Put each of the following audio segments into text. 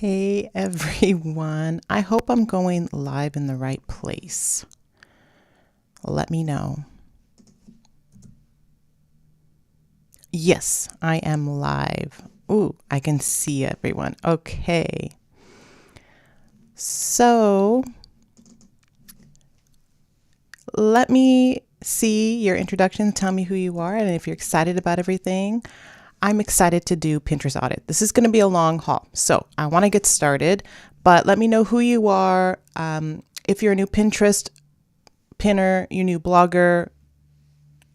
Hey everyone, I hope I'm going live in the right place. Let me know. Yes, I am live. Ooh, I can see everyone. Okay. So, let me see your introduction. Tell me who you are and if you're excited about everything. I'm excited to do Pinterest audit. This is going to be a long haul, so I want to get started, but let me know who you are. If you're a new Pinterest pinner, you new blogger,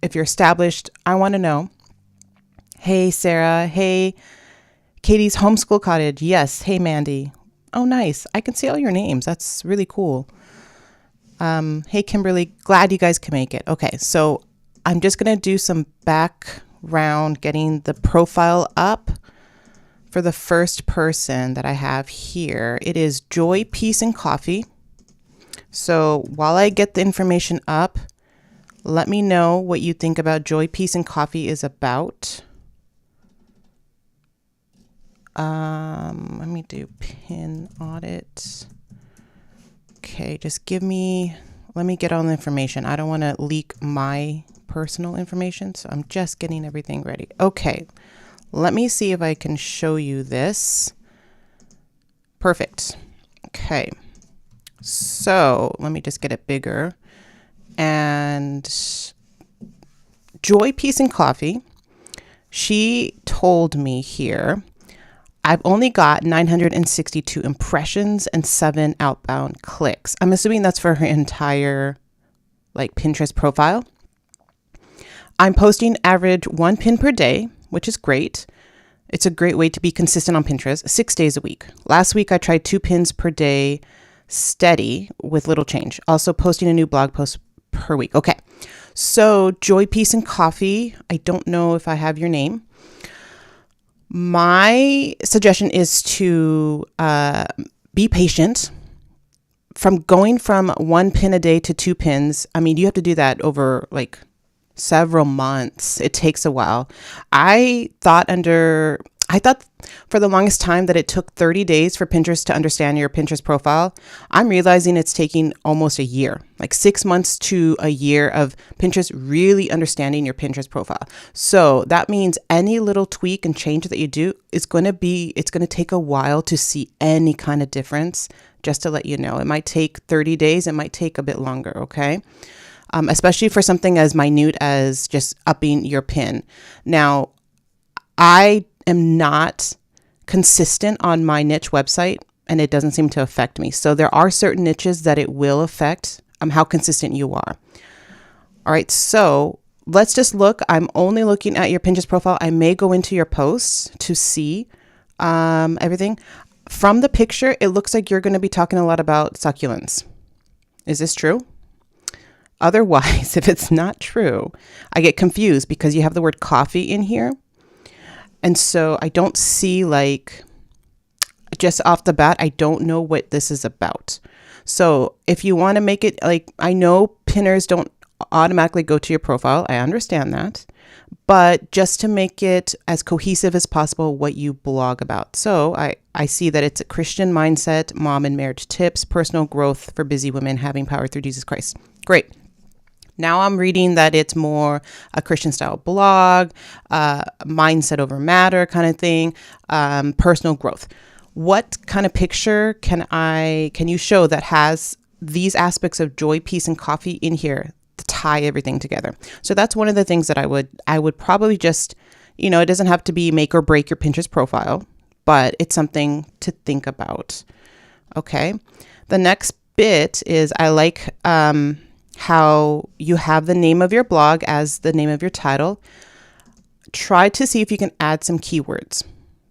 if you're established, I want to know. Hey, Sarah. Hey, Katie's Homeschool Cottage. Yes. Hey, Mandy. Oh, nice. I can see all your names. That's really cool. Hey, Kimberly. Glad you guys can make it. Okay, so I'm just going to do some background, getting the profile up for the first person that I have here. It is Joy, Peace, and Coffee. So while I get the information up, let me know what you think about Joy, Peace, and Coffee is about. Let me do pin audit. Okay, just let me get all the information. I don't want to leak my personal information, so I'm just getting everything ready. Okay, let me see if I can show you this. Perfect. Okay, so let me just get it bigger. And Joy, Peace, and Coffee, she told me here, I've only got 962 impressions and 7 outbound clicks. I'm assuming that's for her entire Pinterest profile. I'm posting average 1 pin per day, which is great. It's a great way to be consistent on Pinterest, 6 days a week. Last week, I tried 2 pins per day, steady with little change. Also posting a new blog post per week. Okay, so Joy, Peace, and Coffee. I don't know if I have your name. My suggestion is to be patient. From going from 1 pin a day to 2 pins, I mean, you have to do that over several months. It takes a while. I thought for the longest time that it took 30 days for Pinterest to understand your Pinterest profile. I'm realizing it's taking almost a year, 6 months to a year of Pinterest really understanding your Pinterest profile. So that means any little tweak and change that you do it's going to take a while to see any kind of difference. Just to let you know, it might take 30 days. It might take a bit longer. Okay. Especially for something as minute as just upping your pin. Now, I am not consistent on my niche website and it doesn't seem to affect me. So there are certain niches that it will affect how consistent you are. All right, so let's just look. I'm only looking at your Pinterest profile. I may go into your posts to see everything. From the picture, it looks like you're going to be talking a lot about succulents. Is this true? Otherwise, if it's not true, I get confused because you have the word coffee in here. And so I don't see just off the bat, I don't know what this is about. So if you want to make it I know pinners don't automatically go to your profile. I understand that. But just to make it as cohesive as possible, what you blog about. So I see that it's a Christian mindset, mom and marriage tips, personal growth for busy women having power through Jesus Christ. Great. Now I'm reading that it's more a Christian style blog, mindset over matter kind of thing, personal growth. What kind of picture can you show that has these aspects of Joy, Peace, and Coffee in here to tie everything together? So that's one of the things that I would probably just, it doesn't have to be make or break your Pinterest profile, but it's something to think about. Okay. The next bit is I like, how you have the name of your blog as the name of your title. Try to see if you can add some keywords.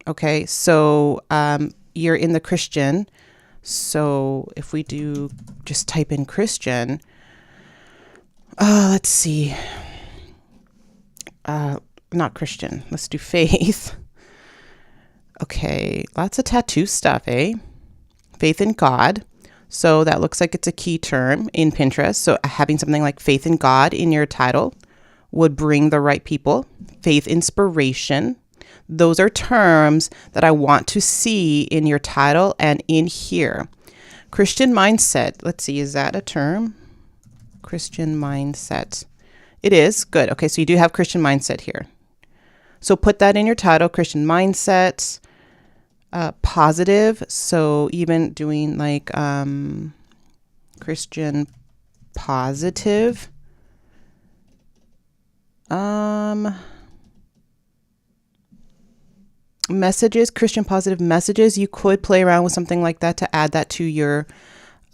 Okay, so you're in the Christian. So if we do just type in Christian, let's see. Not Christian. Let's do faith. Okay, lots of tattoo stuff, eh? Faith in God. So that looks like it's a key term in Pinterest. So having something like faith in God in your title would bring the right people. Faith inspiration. Those are terms that I want to see in your title and in here. Christian mindset. Let's see, is that a term? Christian mindset. It is. Good. Okay, so you do have Christian mindset here. So put that in your title, Christian mindset, positive. So even doing like Christian positive. Messages, Christian positive messages. You could play around with something like that to add that to your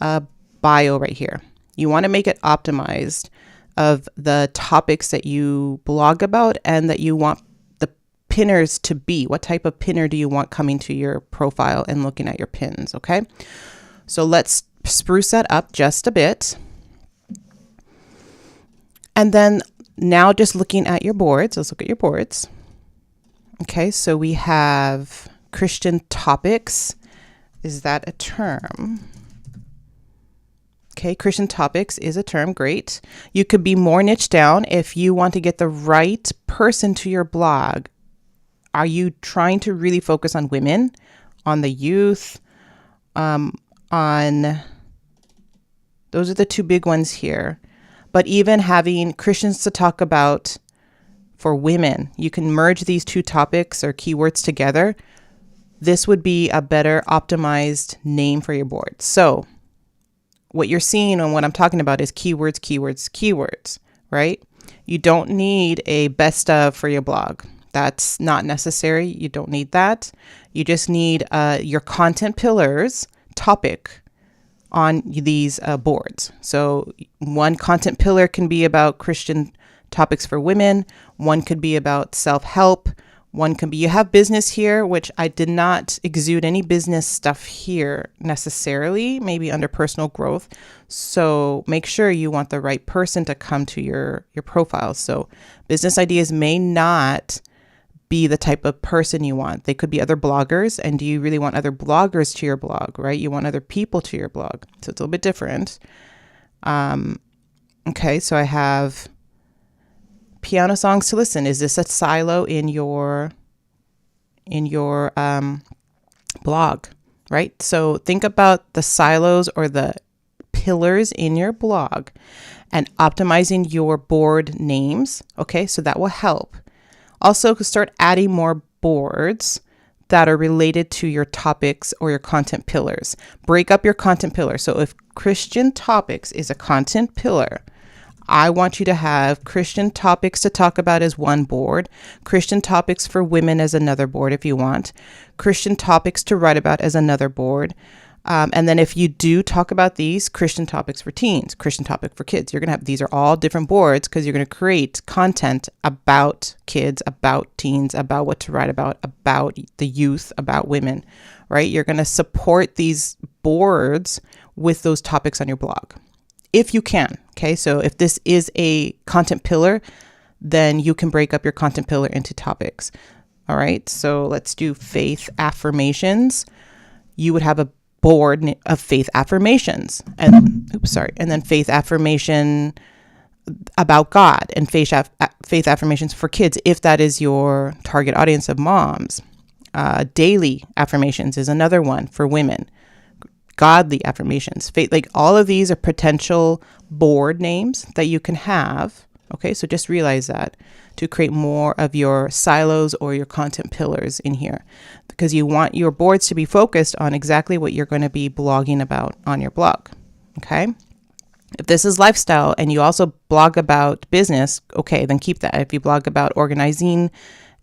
bio right here. You want to make it optimized of the topics that you blog about and that you want the pinners to be. What type of pinner do you want coming to your profile and looking at your pins? Okay. So let's spruce that up just a bit. And then now just looking at your boards, let's look at your boards. Okay, so we have Christian topics. Is that a term? Okay, Christian topics is a term. Great. You could be more niche down if you want to get the right person to your blog. Are you trying to really focus on women, on the youth, on those are the two big ones here. But even having Christians to talk about for women, you can merge these two topics or keywords together. This would be a better optimized name for your board. So what you're seeing and what I'm talking about is keywords, keywords, keywords, right? You don't need a best of for your blog. That's not necessary. You don't need that. You just need your content pillars topic on these boards. So one content pillar can be about Christian topics for women. One could be about self-help. One can be, you have business here, which I did not exude any business stuff here necessarily, maybe under personal growth. So make sure you want the right person to come to your profile. So business ideas may not be the type of person you want. They could be other bloggers. And do you really want other bloggers to your blog, right? You want other people to your blog. So it's a little bit different. Okay, so I have piano songs to listen. Is this a silo in your blog, right? So think about the silos or the pillars in your blog and optimizing your board names. Okay, so that will help. Also, start adding more boards that are related to your topics or your content pillars. Break up your content pillar. So if Christian topics is a content pillar, I want you to have Christian topics to talk about as one board, Christian topics for women as another board if you want, Christian topics to write about as another board. And then if you do talk about these, Christian topics for teens, Christian topic for kids, you're going to have, these are all different boards because you're going to create content about kids, about teens, about what to write about the youth, about women, right? You're going to support these boards with those topics on your blog. If you can, okay? So if this is a content pillar, then you can break up your content pillar into topics. All right, so let's do faith affirmations. You would have a board of faith affirmations and then faith affirmation about God and faith affirmations for kids, if that is your target audience of moms. Daily affirmations is another one for women. Godly affirmations, faith, like all of these are potential board names that you can have. Okay, so just realize that to create more of your silos or your content pillars in here, because you want your boards to be focused on exactly what you're going to be blogging about on your blog. Okay, if this is lifestyle and you also blog about business, okay, then keep that. If you blog about organizing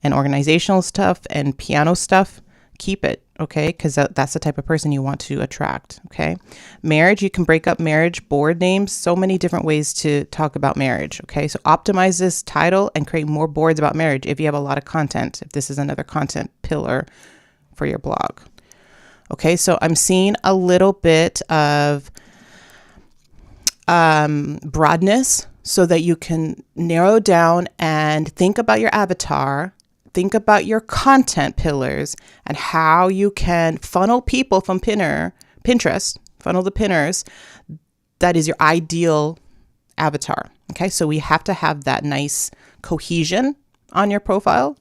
and organizational stuff and piano stuff, keep it. Okay, because that's the type of person you want to attract. Okay, marriage, you can break up marriage board names. So many different ways to talk about marriage. Okay, so optimize this title and create more boards about marriage if you have a lot of content, if this is another content pillar for your blog. Okay, so I'm seeing a little bit of broadness so that you can narrow down and think about your avatar. Think about your content pillars and how you can funnel people from Pinterest, funnel the pinners. That is your ideal avatar. Okay, so we have to have that nice cohesion on your profile.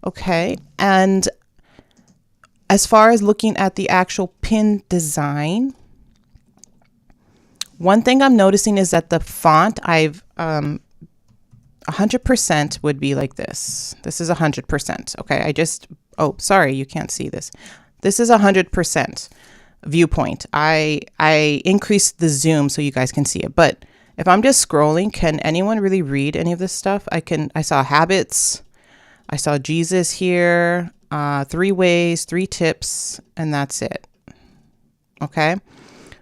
Okay. And as far as looking at the actual pin design, one thing I'm noticing is that the font, 100% would be like this. This is 100%. Okay. Oh, sorry, you can't see this. This is 100% viewpoint. I increased the zoom so you guys can see it. But if I'm just scrolling, can anyone really read any of this stuff? I saw habits. I saw Jesus here, 3 ways, 3 tips, and that's it. Okay.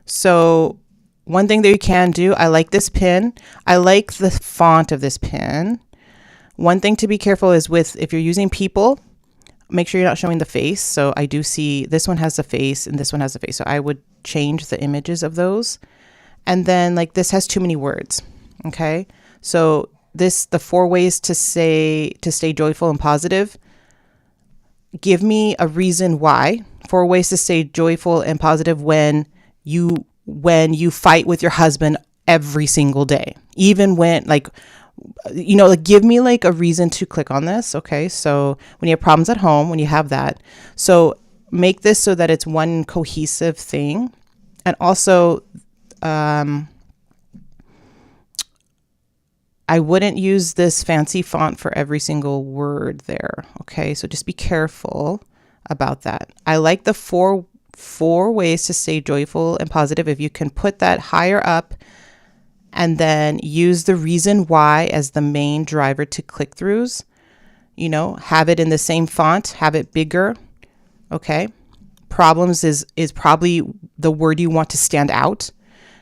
So one thing that you can do, I like this pin. I like the font of this pin. One thing to be careful is if you're using people, make sure you're not showing the face. So I do see this one has the face and this one has the face. So I would change the images of those. And then like this has too many words. Okay. So the 4 ways to stay joyful and positive. Give me a reason why. 4 ways to stay joyful and positive when you fight with your husband every single day, even when give me like a reason to click on this. Okay. So when you have problems at home, when you have that, so make this so that it's one cohesive thing. And also, I wouldn't use this fancy font for every single word there. Okay. So just be careful about that. I like the four ways to stay joyful and positive. If you can put that higher up and then use the reason why as the main driver to click-throughs, have it in the same font, have it bigger. Okay. Problems is probably the word you want to stand out,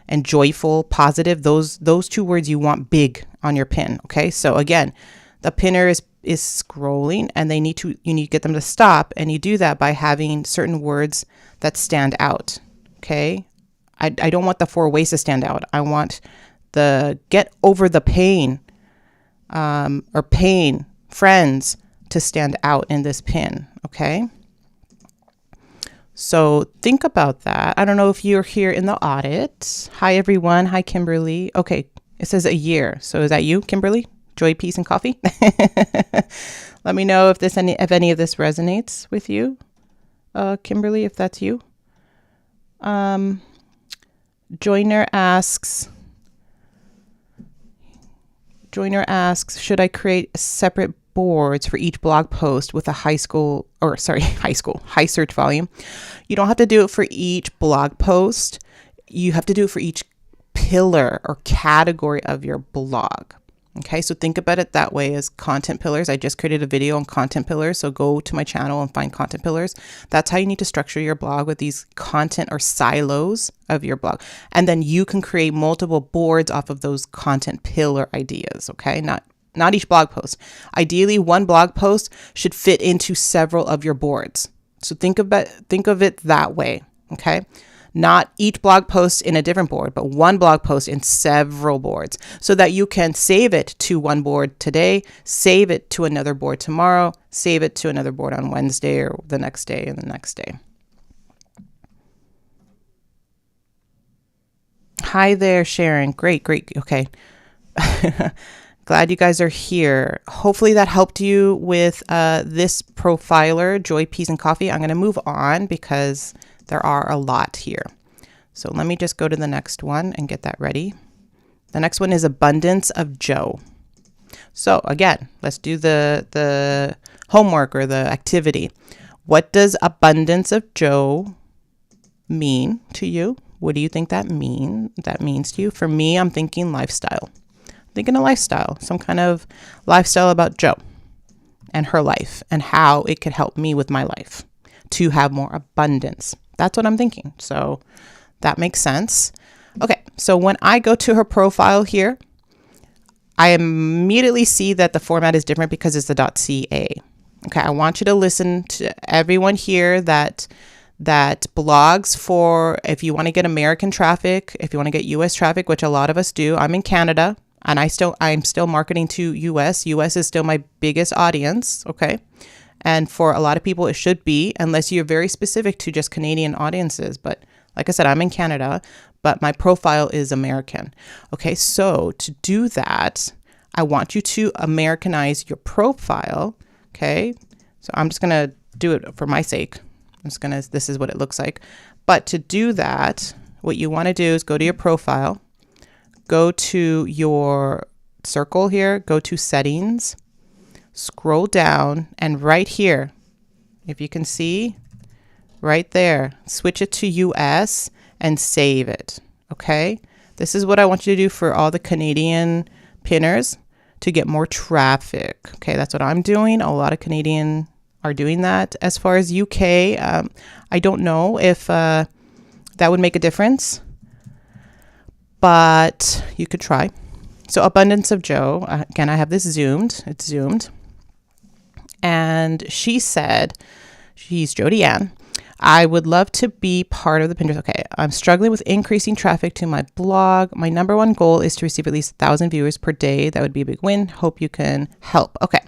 and joyful, positive, those 2 words you want big on your pin. Okay. So again, the pinner is scrolling and you need to get them to stop. And you do that by having certain words that stand out. Okay. I don't want the 4 ways to stand out. I want the get over the pain, or pain, friends to stand out in this pin. Okay. So think about that. I don't know if you're here in the audit. Hi, everyone. Hi, Kimberly. Okay. It says a year. So is that you, Kimberly? Joy, peace, and coffee. Let me know if any of this resonates with you, Kimberly, if that's you. Joyner asks, should I create separate boards for each blog post with a high search volume? You don't have to do it for each blog post. You have to do it for each pillar or category of your blog. Okay, so think about it that way as content pillars. I just created a video on content pillars, so go to my channel and find content pillars. That's how you need to structure your blog, with these content or silos of your blog. And then you can create multiple boards off of those content pillar ideas, okay? Not each blog post. Ideally, one blog post should fit into several of your boards. So think of it that way, okay? Not each blog post in a different board, but one blog post in several boards, so that you can save it to one board today, save it to another board tomorrow, save it to another board on Wednesday or the next day and the next day. Hi there, Sharon. Great. Okay. Glad you guys are here. Hopefully that helped you with this profiler, Joy, Peace, and Coffee. I'm going to move on because there are a lot here. So let me just go to the next one and get that ready. The next one is Abundance of Joe. So again, let's do the homework or the activity. What does Abundance of Joe mean to you? What do you think that means to you? For me, I'm thinking lifestyle. I'm thinking a lifestyle, some kind of lifestyle about Joe and her life and how it could help me with my life to have more abundance. That's what I'm thinking. So that makes sense. Okay. So when I go to her profile here, I immediately see that the format is different because it's the .ca. Okay. I want you to listen to everyone here that blogs for, if you want to get American traffic, if you want to get US traffic, which a lot of us do. I'm in Canada and I'm still marketing to US. US is still my biggest audience. Okay. And for a lot of people, it should be, unless you're very specific to just Canadian audiences. But like I said, I'm in Canada, but my profile is American. Okay, so to do that, I want you to Americanize your profile. Okay, So I'm just going to do it for my sake. This is what it looks like. But to do that, what you want to do is go to your profile, go to your circle here, go to settings, scroll down, and right here, if you can see right there, switch it to US and save it. Okay. This is what I want you to do for all the Canadian pinners to get more traffic. Okay. That's what I'm doing. A lot of Canadian are doing that. As far as UK, I don't know if that would make a difference, but you could try. So Abundance of Joe, again, I have this zoomed. It's zoomed. And she said, she's Jody Ann, I would love to be part of the Pinterest. Okay, I'm struggling with increasing traffic to my blog. My number one goal is to receive at least 1,000 viewers per day. That would be a big win. Hope you can help. Okay,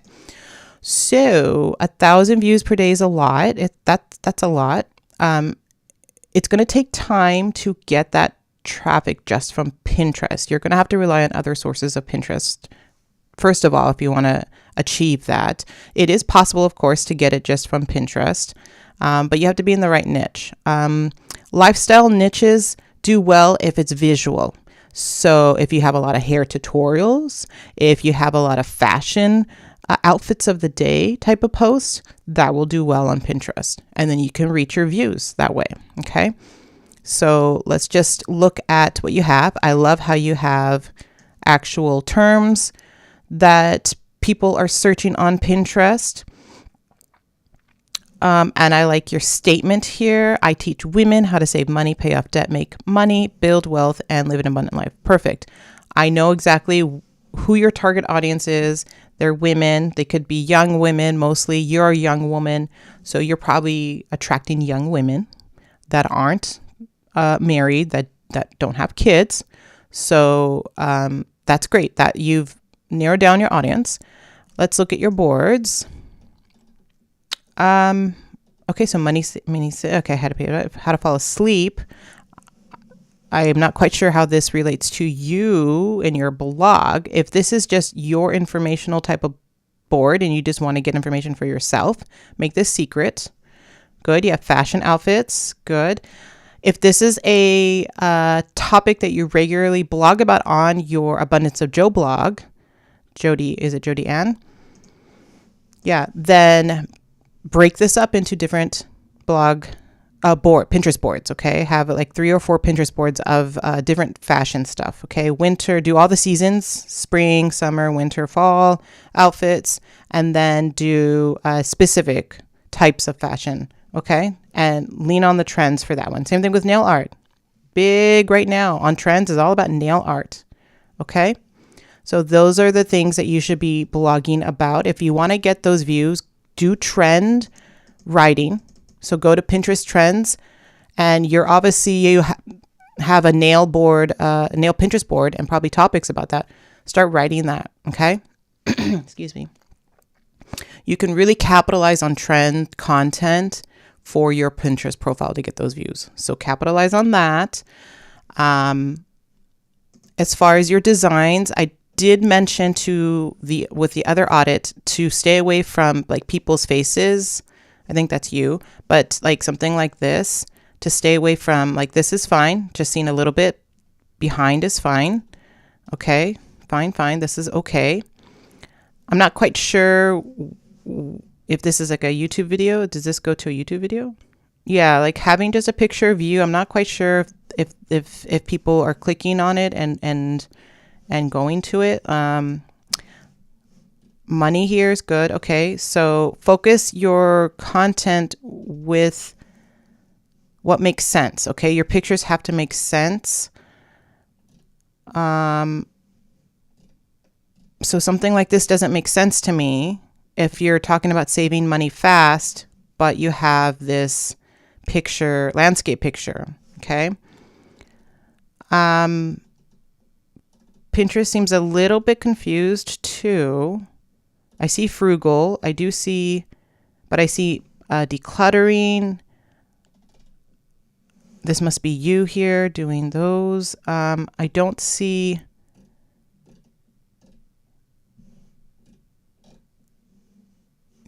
so 1,000 views per day is a lot. That's a lot. It's going to take time to get that traffic just from Pinterest. You're going to have to rely on other sources of Pinterest. First of all, if you want to achieve that, it is possible, of course, to get it just from Pinterest. But you have to be in the right niche. Lifestyle niches do well if it's visual. So if you have a lot of hair tutorials, if you have a lot of fashion outfits of the day type of posts, that will do well on Pinterest. And then you can reach your views that way. Okay. So let's just look at what you have. I love how you have actual terms that people are searching on Pinterest. And I like your statement here. I teach women how to save money, pay off debt, make money, build wealth, and live an abundant life. Perfect. I know exactly who your target audience is. They're women. They could be young women. Mostly you're a young woman. So you're probably attracting young women that aren't married, that don't have kids. So that's great that you've narrowed down your audience. Let's look at your boards. Okay, so okay, how to fall asleep. I am not quite sure how this relates to you in your blog. If this is just your informational type of board and you just want to get information for yourself, make this secret. Good. You have fashion outfits. Good. If this is a topic that you regularly blog about on your Abundance of Joe blog, is it Jody Ann? Yeah, then break this up into different Pinterest boards, okay? Have like 3 or 4 Pinterest boards of different fashion stuff, okay? Winter, do all the seasons, spring, summer, winter, fall outfits, and then do specific types of fashion, okay? And lean on the trends for that one. Same thing with nail art. Big right now on trends is all about nail art, okay? So those are the things that you should be blogging about. If you want to get those views, do trend writing. So go to Pinterest trends, and you have a nail Pinterest board, and probably topics about that. Start writing that. Okay. Excuse me. You can really capitalize on trend content for your Pinterest profile to get those views. So capitalize on that. As far as your designs, I did mention with the other audit to stay away from like people's faces. I think that's you, but like something like this, to stay away from, like, this is fine. Just seeing a little bit behind is fine. Okay, fine. This is okay. I'm not quite sure if this is like a YouTube video. Does this go to a YouTube video? Yeah, like having just a picture of you. I'm not quite sure if people are clicking on it and going to it. Money here is good. Okay. So focus your content with what makes sense. Okay. Your pictures have to make sense. So something like this doesn't make sense to me if you're talking about saving money fast, but you have this landscape picture. Okay. Pinterest seems a little bit confused too. I see frugal. I see decluttering. This must be you here doing those. I don't see.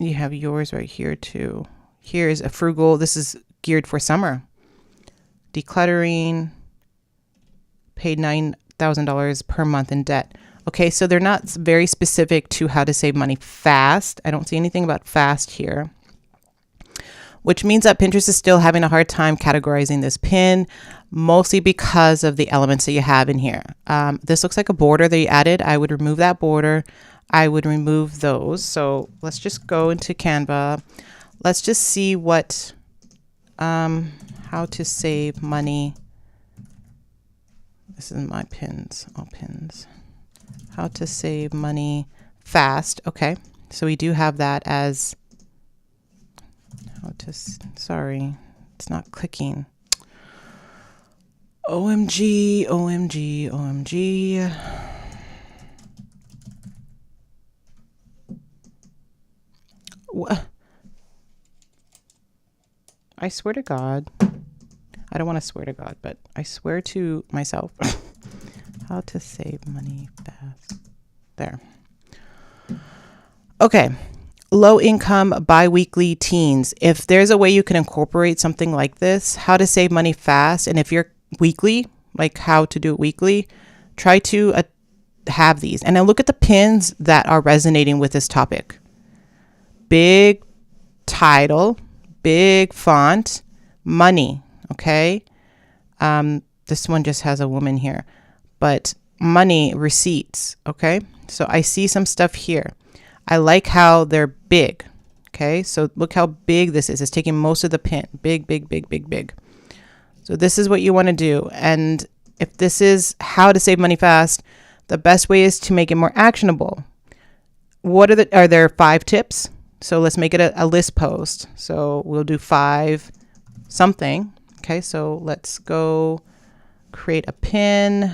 You have yours right here too. Here is a frugal. This is geared for summer. Decluttering. Paid $9,000 per month in debt. Okay, so they're not very specific to how to save money fast. I don't see anything about fast here, which means that Pinterest is still having a hard time categorizing this pin, mostly because of the elements that you have in here. This looks like a border that you added. I would remove that border. I would remove those. So let's just go into Canva. Let's just see what, how to save money. This is my pins, all pins. How to save money fast. Okay, so we do have that as how to, sorry, it's not clicking. OMG, OMG, OMG. What? I swear to God. I don't want to swear to God, but I swear to myself. How to save money fast. There. Okay. Low income biweekly teens. If there's a way you can incorporate something like this, how to save money fast, and if you're weekly, like how to do it weekly, try to have these. And now look at the pins that are resonating with this topic. Big title, big font, money. Okay. This one just has a woman here, but money, receipts. Okay. So I see some stuff here. I like how they're big. Okay. So look how big this is. It's taking most of the pin. Big, big, big, big, big. So this is what you want to do. And if this is how to save money fast, the best way is to make it more actionable. Are there 5 tips? So let's make it a list post. So we'll do 5 something. Okay, so let's go create a pin.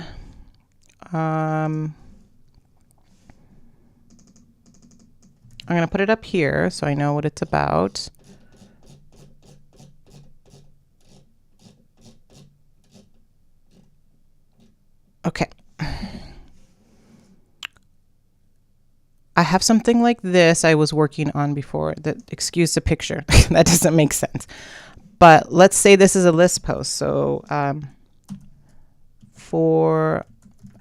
I'm going to put it up here so I know what it's about. Okay. I have something like this I was working on before. Excuse the picture. That doesn't make sense. But let's say this is a list post. So I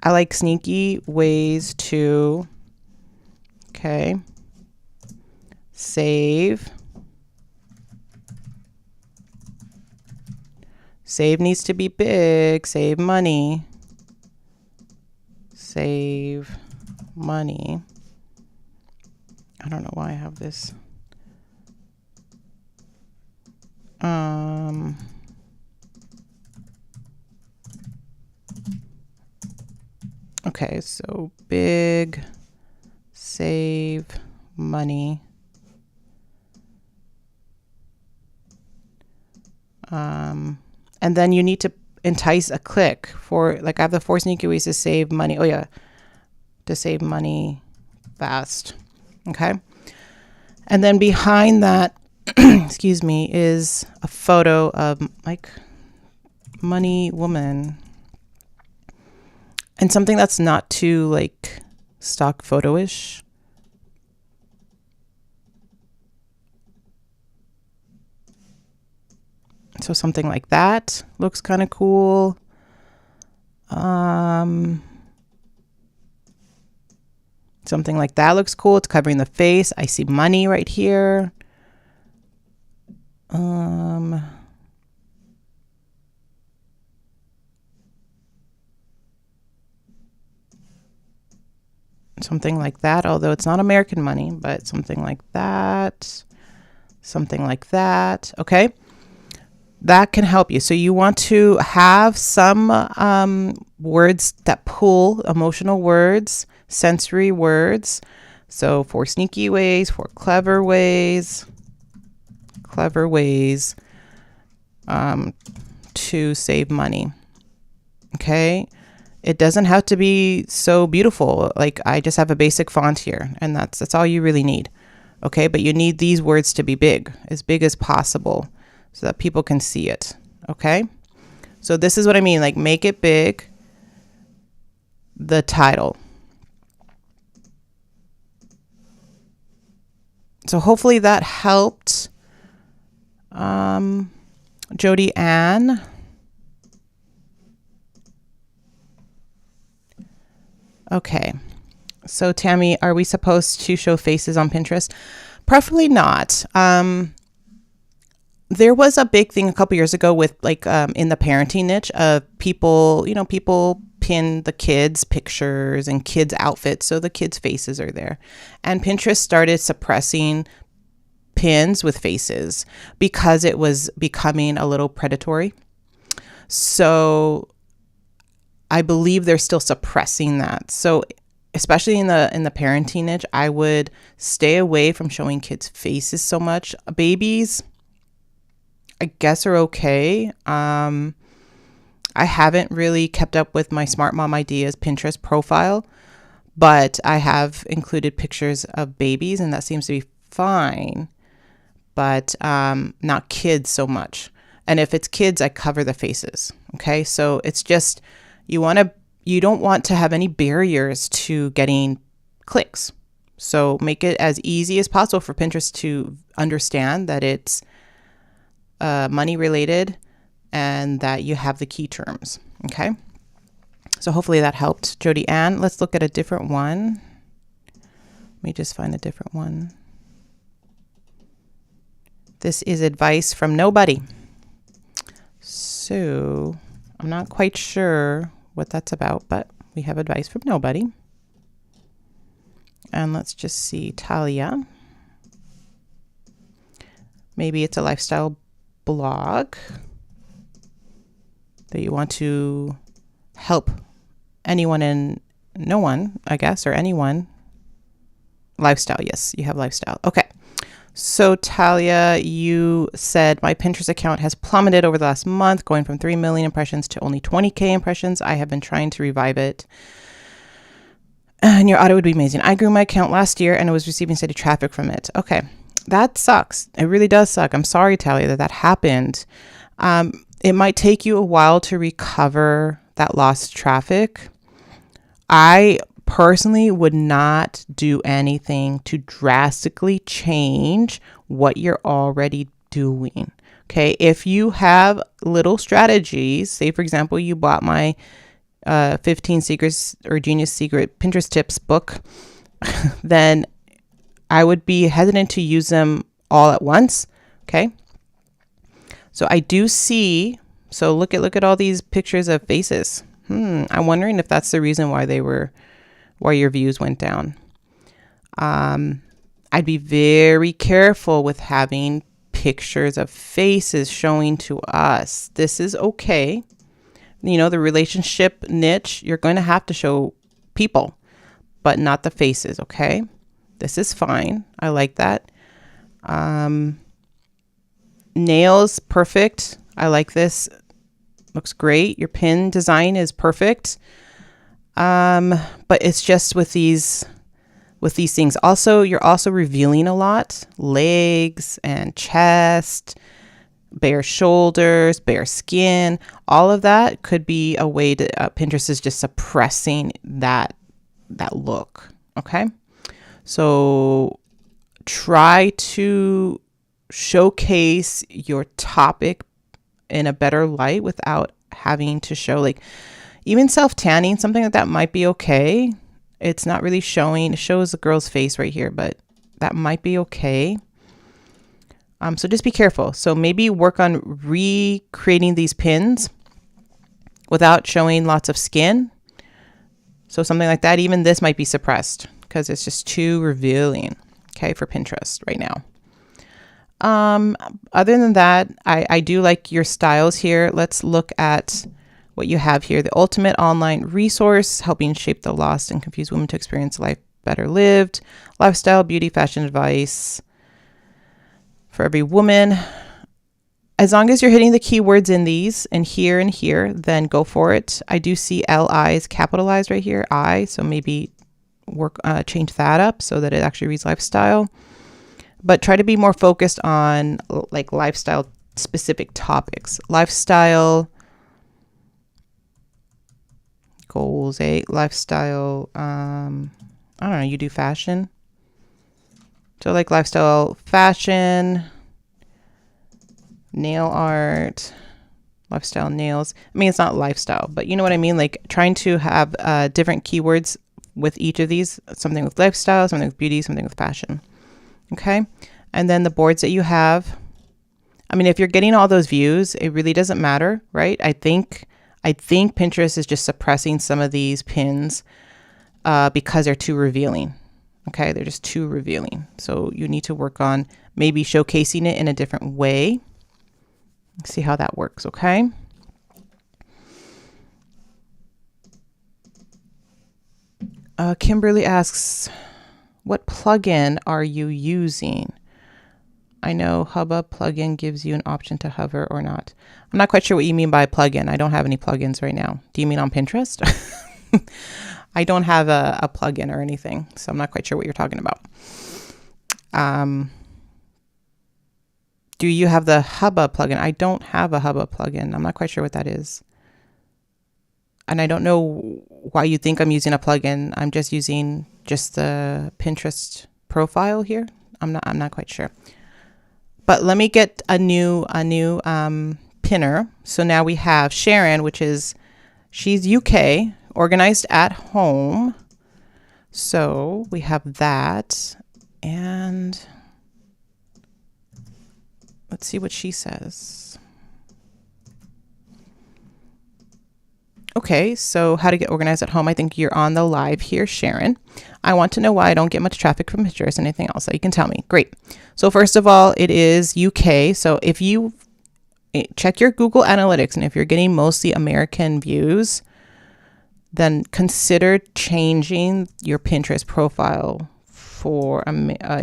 like sneaky ways to, okay, save. Save needs to be big. Save money. Save money. I don't know why I have this. Okay, so big, save money. And then you need to entice a click for, like, I have the 4 sneaky ways to save money. Oh yeah, to save money fast. Okay. And then behind that, excuse me, is a photo of like money woman. And something that's not too like stock photo-ish. So something like that looks kind of cool. Something like that looks cool. It's covering the face. I see money right here. Something like that, although it's not American money, but something like that. Something like that. Okay. That can help you. So you want to have some words that pull, emotional words, sensory words. So 4 sneaky ways, 4 clever ways to save money. Okay. It doesn't have to be so beautiful. Like I just have a basic font here, and that's all you really need. Okay. But you need these words to be big as possible, so that people can see it. Okay. So this is what I mean. Like make it big. The title. So hopefully that helped. Jody Ann. Okay. So Tammy, are we supposed to show faces on Pinterest? Preferably not. There was a big thing a couple years ago with like in the parenting niche of people, people pin the kids' pictures and kids' outfits so the kids' faces are there. And Pinterest started suppressing pins with faces because it was becoming a little predatory. So I believe they're still suppressing that. So especially in the parenting niche, I would stay away from showing kids' faces so much. Babies, I guess, are okay. I haven't really kept up with my Smart Mom Ideas Pinterest profile, but I have included pictures of babies, and that seems to be fine. But not kids so much. And if it's kids, I cover the faces. Okay, so it's just you don't want to have any barriers to getting clicks. So make it as easy as possible for Pinterest to understand that it's money related and that you have the key terms. Okay, so hopefully that helped, Jody Ann. Let's look at a different one. Let me just find a different one. This is advice from nobody. So I'm not quite sure what that's about, but we have advice from nobody. And let's just see, Talia. Maybe it's a lifestyle blog that you want to help anyone and no one, I guess, or anyone. Lifestyle, yes, you have lifestyle. Okay. So Talia, you said my Pinterest account has plummeted over the last month, going from 3 million impressions to only 20K impressions. I have been trying to revive it. And your audit would be amazing. I grew my account last year and I was receiving steady traffic from it. Okay. That sucks. It really does suck. I'm sorry, Talia, that happened. It might take you a while to recover that lost traffic. I personally would not do anything to drastically change what you're already doing. Okay. If you have little strategies, say, for example, you bought my 15 Secrets or Genius Secret Pinterest Tips book, then I would be hesitant to use them all at once. Okay. So I do see, so look at all these pictures of faces. I'm wondering if that's the reason why your views went down. I'd be very careful with having pictures of faces showing to us. This is okay. The relationship niche, you're going to have to show people, but not the faces. Okay. This is fine. I like that. Nails, perfect. I like this. Looks great. Your pin design is perfect. But it's just with these things. Also, you're also revealing a lot. Legs and chest, bare shoulders, bare skin. All of that could be a way to Pinterest is just suppressing that look. Okay. So try to showcase your topic in a better light without having to show, like, even self-tanning, something like that might be okay. It's not really showing. It shows the girl's face right here, but that might be okay. So just be careful. So maybe work on recreating these pins without showing lots of skin. So something like that, even this might be suppressed because it's just too revealing, okay, for Pinterest right now. Other than that, I do like your styles here. Let's look at what you have here. The ultimate online resource, helping shape the lost and confused women to experience life better lived. Lifestyle, beauty, fashion advice for every woman. As long as you're hitting the keywords in these and here, then go for it. I do see LI is capitalized right here, I, so maybe change that up so that it actually reads lifestyle. But try to be more focused on like lifestyle specific topics. Lifestyle goals, lifestyle, I don't know, you do fashion. So like lifestyle, fashion, nail art, lifestyle nails. I mean, it's not lifestyle, but you know what I mean? Like trying to have different keywords with each of these, something with lifestyle, something with beauty, something with fashion. Okay. And then the boards that you have. I mean, if you're getting all those views, it really doesn't matter, right? I think Pinterest is just suppressing some of these pins because they're too revealing. Okay. They're just too revealing. So you need to work on maybe showcasing it in a different way. See how that works, okay? Kimberly asks, what plugin are you using? I know Hubba plugin gives you an option to hover or not. I'm not quite sure what you mean by plugin. I don't have any plugins right now. Do you mean on Pinterest? I don't have a plugin or anything, so I'm not quite sure what you're talking about. Do you have the Hubba plugin? I don't have a Hubba plugin. I'm not quite sure what that is. And I don't know why you think I'm using a plugin. I'm just using just the Pinterest profile here. I'm not quite sure. But let me get a new pinner. So now we have Sharon, she's UK, organized at home. So we have that, and let's see what she says. Okay, so how to get organized at home. I think you're on the live here, Sharon. I want to know why I don't get much traffic from Pinterest. Anything else that you can tell me? Great. So first of all, it is UK. So if you check your Google Analytics, and if you're getting mostly American views, then consider changing your Pinterest profile for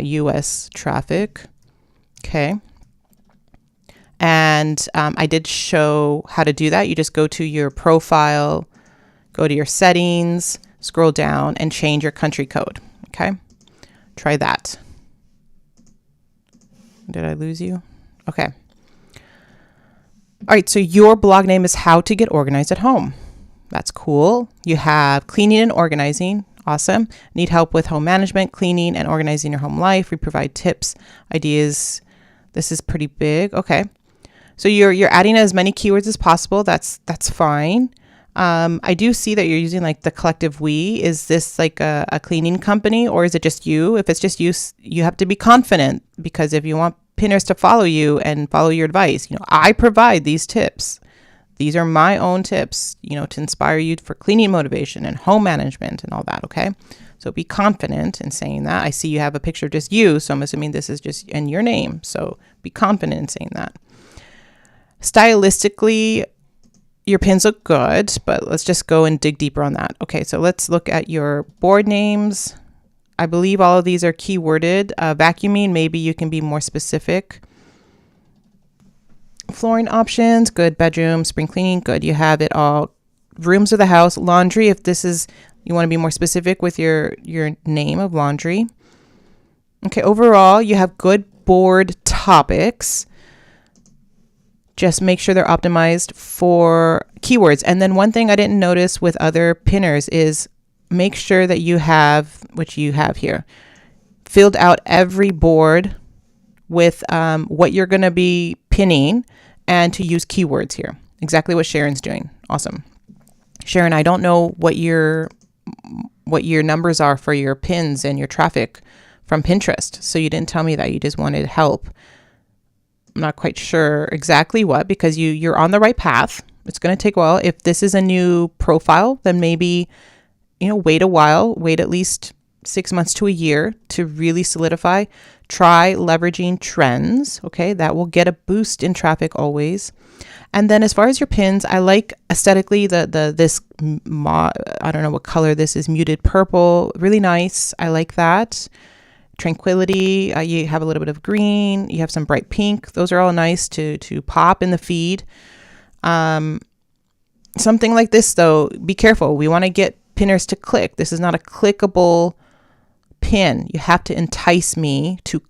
US traffic. Okay. And I did show how to do that. You just go to your profile, go to your settings, scroll down, and change your country code. Okay. Try that. Did I lose you? Okay. All right. So your blog name is How to Get Organized at Home. That's cool. You have cleaning and organizing. Awesome. Need help with home management, cleaning, and organizing your home life. We provide tips, ideas. This is pretty big. Okay. So you're adding as many keywords as possible. That's fine. I do see that you're using like the collective we. Is this like a cleaning company, or is it just you? If it's just you, you have to be confident, because if you want Pinners to follow you and follow your advice, I provide these tips. These are my own tips, to inspire you for cleaning motivation and home management and all that. Okay. So be confident in saying that. I see you have a picture of just you, so I'm assuming this is just in your name. So be confident in saying that. Stylistically, your pins look good, but let's just go and dig deeper on that. Okay, so let's look at your board names. I believe all of these are keyworded. Vacuuming, maybe you can be more specific. Flooring options, good. Bedroom, spring cleaning, good. You have it all. Rooms of the house, laundry, if this is, you want to be more specific with your name of laundry. Okay, overall, you have good board topics. Just make sure they're optimized for keywords. And then one thing I didn't notice with other pinners is make sure that you have, which you have here, filled out every board with what you're going to be pinning and to use keywords here. Exactly what Sharon's doing. Awesome. Sharon, I don't know what your numbers are for your pins and your traffic from Pinterest. So you didn't tell me that. You just wanted help. I'm not quite sure exactly what, because you're on the right path. It's going to take a while. If this is a new profile, then maybe, wait a while, wait at least 6 months to a year to really solidify. Try leveraging trends. Okay. That will get a boost in traffic always. And then as far as your pins, I like aesthetically I don't know what color this is, muted purple, really nice. I like that. Tranquility, you have a little bit of green, you have some bright pink. Those are all nice to pop in the feed. Something like this though, be careful. We want to get pinners to click. This is not a clickable pin. You have to entice me to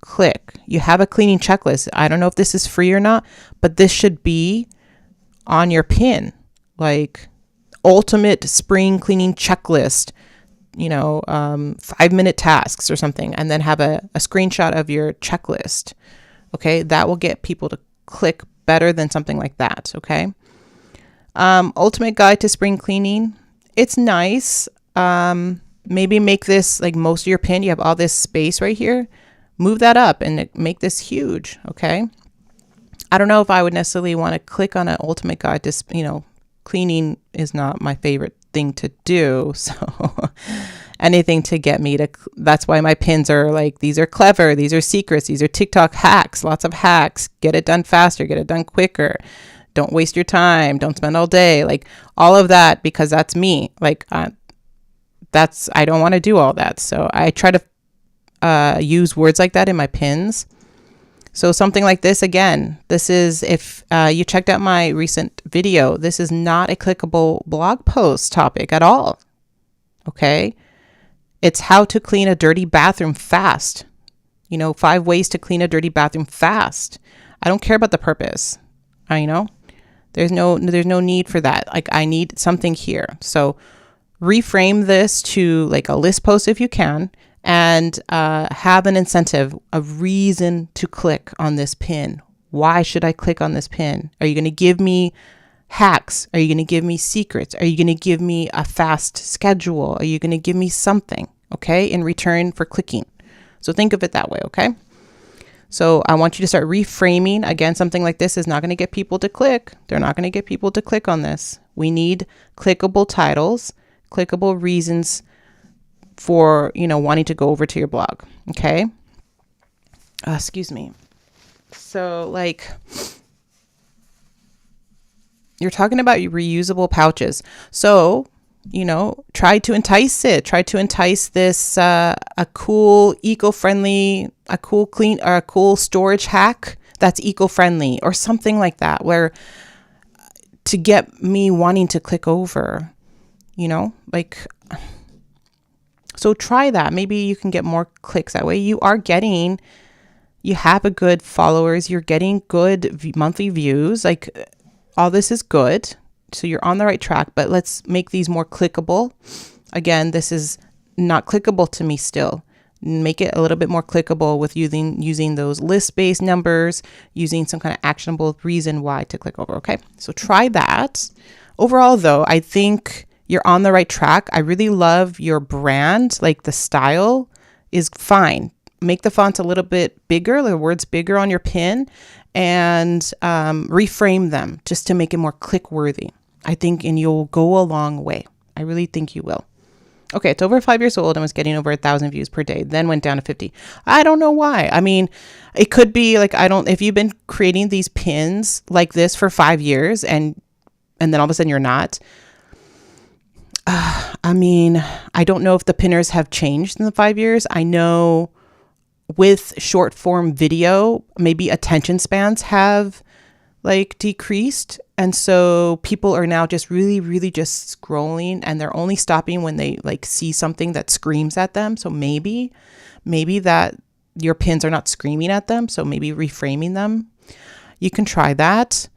click. You have a cleaning checklist. I don't know if this is free or not, but this should be on your pin, like ultimate spring cleaning checklist. 5-minute tasks or something, and then have a screenshot of your checklist. Okay, that will get people to click better than something like that. Okay. Ultimate guide to spring cleaning. It's nice. Maybe make this like most of your pin. You have all this space right here. Move that up and make this huge. Okay. I don't know if I would necessarily want to click on an ultimate guide to, cleaning is not my favorite thing to do. So anything to get me to, that's why my pins are like, these are clever. These are secrets. These are TikTok hacks, lots of hacks. Get it done faster, get it done quicker. Don't waste your time. Don't spend all day. Like all of that, because that's me. Like I don't want to do all that. So I try to use words like that in my pins. So something like this, again, this is, if you checked out my recent video, this is not a clickable blog post topic at all. Okay. It's how to clean a dirty bathroom fast. 5 ways to clean a dirty bathroom fast. I don't care about the purpose. There's no need for that. Like I need something here. So reframe this to like a list post if you can, and have an incentive, a reason to click on this pin. Why should I click on this pin? Are you going to give me hacks? Are you going to give me secrets? Are you going to give me a fast schedule? Are you going to give me something, okay, in return for clicking? So think of it that way, okay? So I want you to start reframing. Again, something like this is not going to get people to click. They're not going to get people to click on this. We need clickable titles, clickable reasons for, wanting to go over to your blog. Okay. Excuse me. So like you're talking about your reusable pouches. So, try to entice this, a cool, eco-friendly, a cool clean, or a cool storage hack that's eco-friendly or something like that, where to get me wanting to click over, so try that. Maybe you can get more clicks that way. You have a good followers. You're getting good monthly views. Like all this is good. So you're on the right track, but let's make these more clickable. Again, this is not clickable to me still. Make it a little bit more clickable with using those list-based numbers, using some kind of actionable reason why to click over. Okay. So try that. Overall though, I think you're on the right track. I really love your brand. Like the style is fine. Make the font a little bit bigger, the words bigger on your pin, and reframe them just to make it more click worthy. I think, and you'll go a long way. I really think you will. Okay, it's over 5 years old and was getting over 1,000 views per day, then went down to 50. I don't know why. I mean, it could be like, if you've been creating these pins like this for 5 years and then all of a sudden you're not, I don't know if the pinners have changed in the 5 years. I know with short form video, maybe attention spans have like decreased. And so people are now just really, really just scrolling, and they're only stopping when they like see something that screams at them. So maybe that your pins are not screaming at them. So maybe reframing them. You can try that.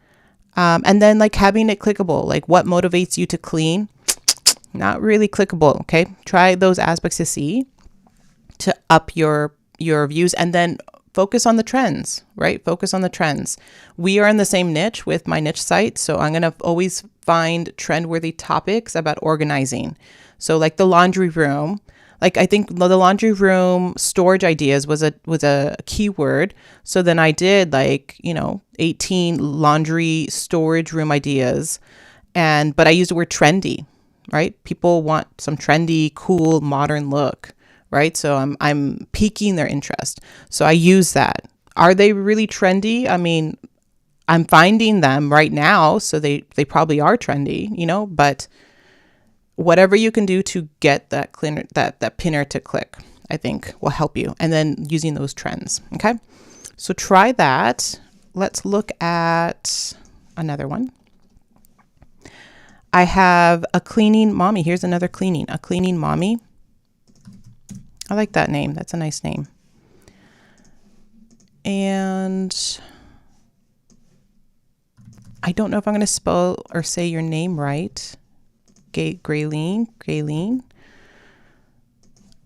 And then like having it clickable, like what motivates you to clean? Not really clickable. Okay. Try those aspects to up your views, and then focus on the trends, right? Focus on the trends. We are in the same niche with my niche site. So I'm going to always find trend-worthy topics about organizing. So like the laundry room, like I think the laundry room storage ideas was a keyword. So then I did 18 laundry storage room ideas. But I used the word trendy, right? People want some trendy, cool, modern look. Right. So I'm piquing their interest. So I use that. Are they really trendy? I mean, I'm finding them right now. So they probably are trendy, but whatever you can do to get that pinner to click, I think will help you. And then using those trends. Okay. So try that. Let's look at another one. I have a cleaning mommy. Here's another a cleaning mommy. I like that name. That's a nice name. And I don't know if I'm going to spell or say your name right. Graylene.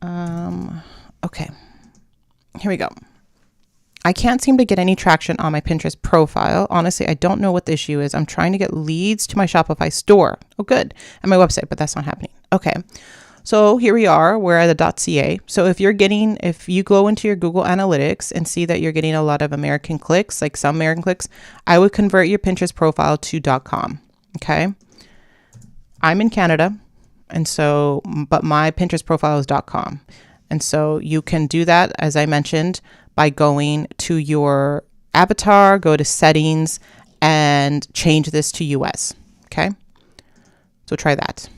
Okay, here we go. I can't seem to get any traction on my Pinterest profile. Honestly, I don't know what the issue is. I'm trying to get leads to my Shopify store. Oh, good. And my website, but that's not happening. Okay. So here we are. We're at the .ca. So if you go into your Google Analytics and see that you're getting a lot of American clicks, like some American clicks, I would convert your Pinterest profile to .com. Okay. I'm in Canada. And so, but my Pinterest profile is .com. And so you can do that, as I mentioned, by going to your avatar, go to settings, and change this to US. Okay. So try that.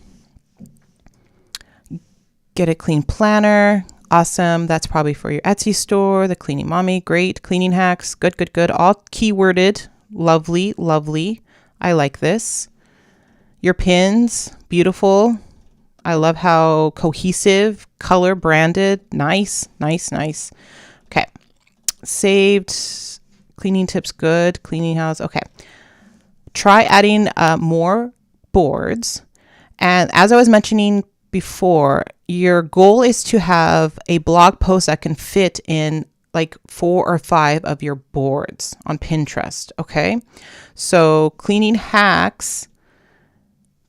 Get a clean planner. Awesome. That's probably for your Etsy store. The cleaning mommy. Great. Cleaning hacks. Good, good, good. All keyworded. Lovely, lovely. I like this. Your pins. Beautiful. I love how cohesive, color branded. Nice, nice, nice. Okay. Saved. Cleaning tips. Good. Cleaning house. Okay. Try adding more boards. And as I was mentioning before, your goal is to have a blog post that can fit in like 4 or 5 of your boards on Pinterest. Okay. So cleaning hacks,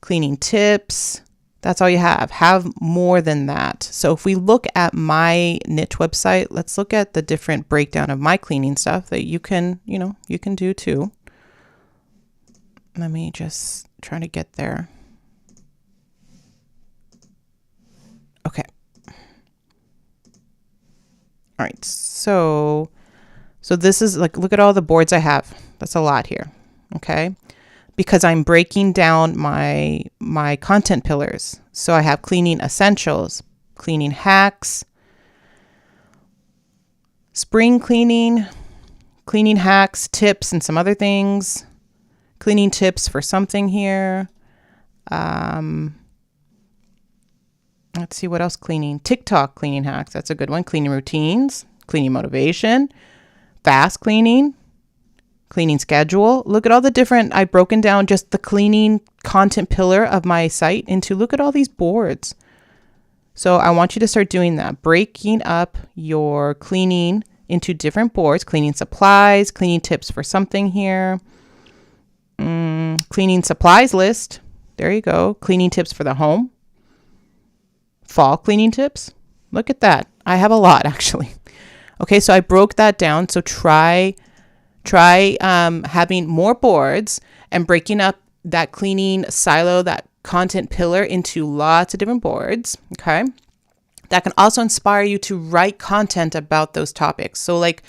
cleaning tips, that's all you have. Have more than that. So if we look at my niche website, let's look at the different breakdown of my cleaning stuff that you can do too. Let me just try to get there. Okay. All right. So this is like, look at all the boards I have. That's a lot here. Okay. Because I'm breaking down my content pillars. So I have cleaning essentials, cleaning hacks, spring cleaning, cleaning hacks, tips, and some other things. Cleaning tips for something here. Let's see what else. Cleaning TikTok cleaning hacks. That's a good one. Cleaning routines, cleaning motivation, fast cleaning, cleaning schedule. Look at all the different, I've broken down just the cleaning content pillar of my site into, look at all these boards. So I want you to start doing that, breaking up your cleaning into different boards, cleaning supplies, cleaning tips for something here, cleaning supplies list. There you go. Cleaning tips for the home. Fall cleaning tips. Look at that. I have a lot actually. Okay, so I broke that down. So try having more boards and breaking up that cleaning silo, that content pillar into lots of different boards. Okay. That can also inspire you to write content about those topics. So like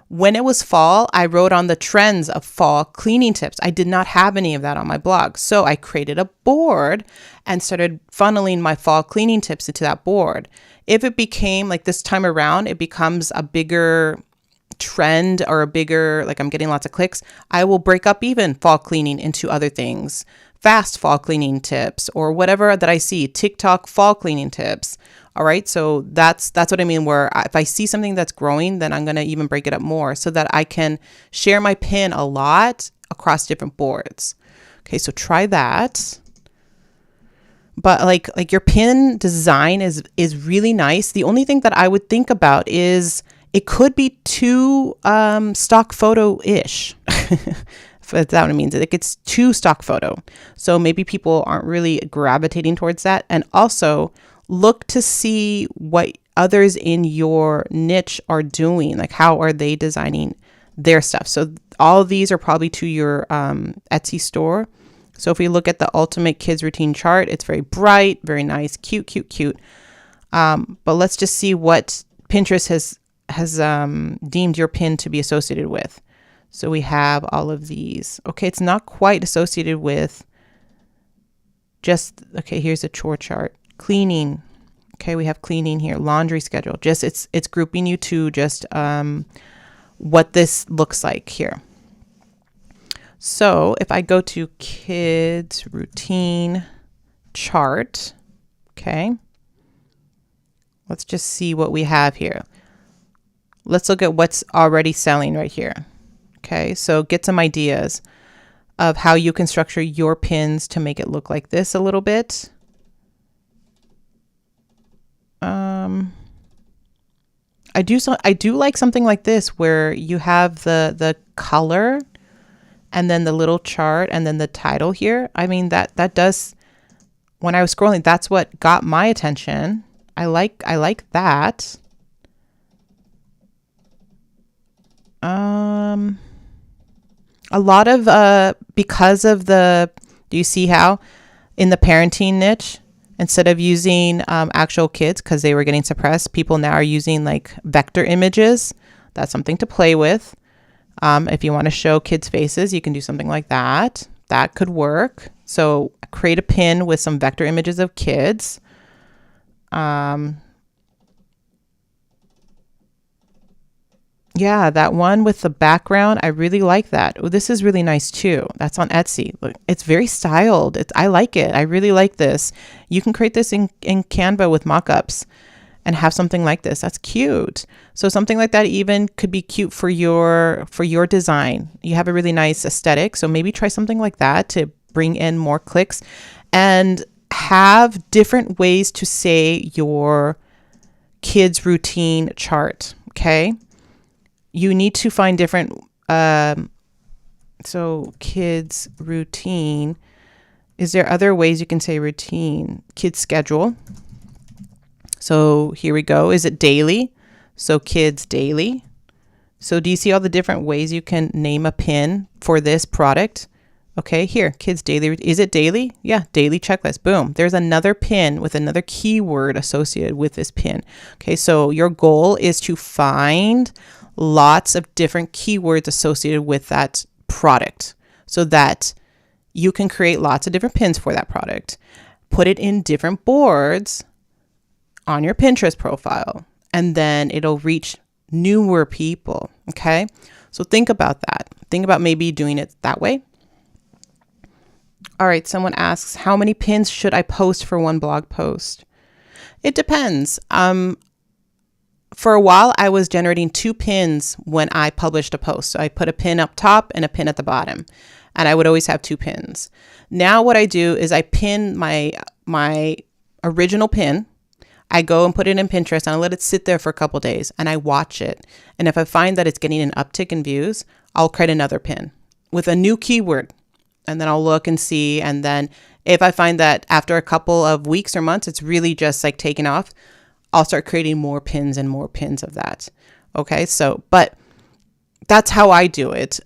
when it was fall, I wrote on the trends of fall cleaning tips. I did not have any of that on my blog. So I created a board and started funneling my fall cleaning tips into that board. If it became like this time around, it becomes a bigger trend or a bigger, like I'm getting lots of clicks, I will break up even fall cleaning into other things, fast fall cleaning tips or whatever that I see, TikTok fall cleaning tips. All right. So that's what I mean, where if I see something that's growing, then I'm going to even break it up more so that I can share my pin a lot across different boards. Okay. So try that. But like your pin design is really nice. The only thing that I would think about is it could be too stock photo-ish. That's what it means. Like it's too stock photo. So maybe people aren't really gravitating towards that. And also look to see what others in your niche are doing. Like how are they designing their stuff? So all of these are probably to your Etsy store. So if we look at the ultimate kids routine chart, it's very bright, very nice, cute, cute, cute. But let's just see what Pinterest has deemed your pin to be associated with. So we have all of these. Okay, it's not quite associated with just, okay, here's a chore chart. Cleaning. Okay, we have cleaning here. Laundry schedule. Just it's grouping you to just what this looks like here. So if I go to kids routine chart, okay, let's just see what we have here. Let's look at what's already selling right here. Okay, so get some ideas of how you can structure your pins to make it look like this a little bit. I do like something like this where you have the color and then the little chart and then the title here. I mean, that does, when I was scrolling, that's what got my attention. I like that. A lot of because of do you see how in the parenting niche, instead of using actual kids because they were getting suppressed, people now are using like vector images. That's something to play with. If you want to show kids' faces, you can do something like that. That could work. So create a pin with some vector images of kids. Yeah, that one with the background, I really like that. Oh, this is really nice too. That's on Etsy. Look, it's very styled. I like it. I really like this. You can create this in Canva with mockups and have something like this. That's cute. So something like that even could be cute for your design. You have a really nice aesthetic. So maybe try something like that to bring in more clicks and have different ways to say your kids' routine chart. Okay. You need to find different, so kids routine. Is there other ways you can say routine? Kids schedule. So here we go. Is it daily? So kids daily. So do you see all the different ways you can name a pin for this product? Okay, here, kids daily. Is it daily? Yeah, daily checklist. Boom. There's another pin with another keyword associated with this pin. Okay, so your goal is to find lots of different keywords associated with that product so that you can create lots of different pins for that product. Put it in different boards on your Pinterest profile, and then it'll reach newer people. Okay, so think about that. Think about maybe doing it that way. All right, someone asks, how many pins should I post for one blog post? It depends. For a while, I was generating 2 pins when I published a post. So I put a pin up top and a pin at the bottom, and I would always have 2 pins. Now what I do is I pin my original pin. I go and put it in Pinterest and I let it sit there for a couple days and I watch it. And if I find that it's getting an uptick in views, I'll create another pin with a new keyword. And then I'll look and see. And then if I find that after a couple of weeks or months, it's really just like taking off, I'll start creating more pins and more pins of that. Okay. So, but that's how I do it.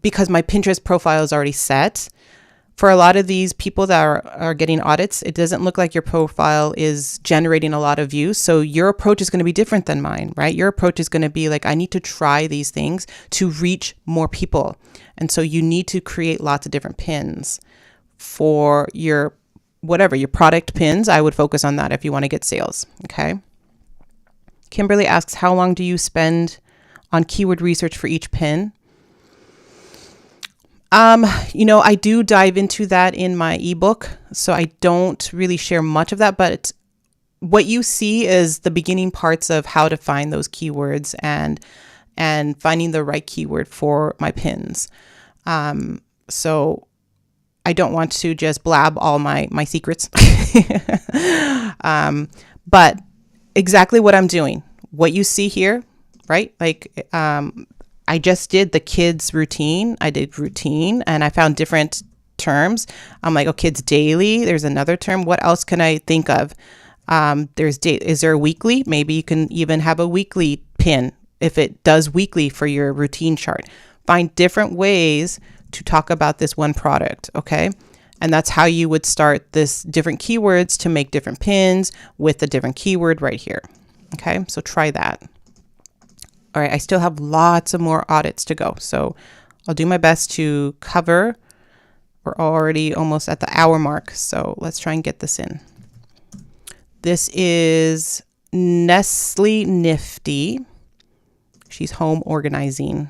Because my Pinterest profile is already set, for a lot of these people that are getting audits, it doesn't look like your profile is generating a lot of views. So your approach is going to be different than mine, right? Your approach is going to be like, I need to try these things to reach more people. And so you need to create lots of different pins for your product pins. I would focus on that if you want to get sales. Okay. Kimberly asks, how long do you spend on keyword research for each pin? I do dive into that in my ebook, so I don't really share much of that, but what you see is the beginning parts of how to find those keywords and finding the right keyword for my pins. So I don't want to just blab all my secrets, but exactly what I'm doing, what you see here, right? Like, I just did the kids routine. I did routine and I found different terms. I'm like, oh, kids daily. There's another term. What else can I think of? Is there a weekly? Maybe you can even have a weekly pin if it does weekly for your routine chart. Find different ways to talk about this one product. Okay. And that's how you would start this different keywords to make different pins with a different keyword right here. Okay. So try that. All right, I still have lots of more audits to go, so I'll do my best to cover. We're already almost at the hour mark, so let's try and get this in. This is Nestle Nifty. She's home organization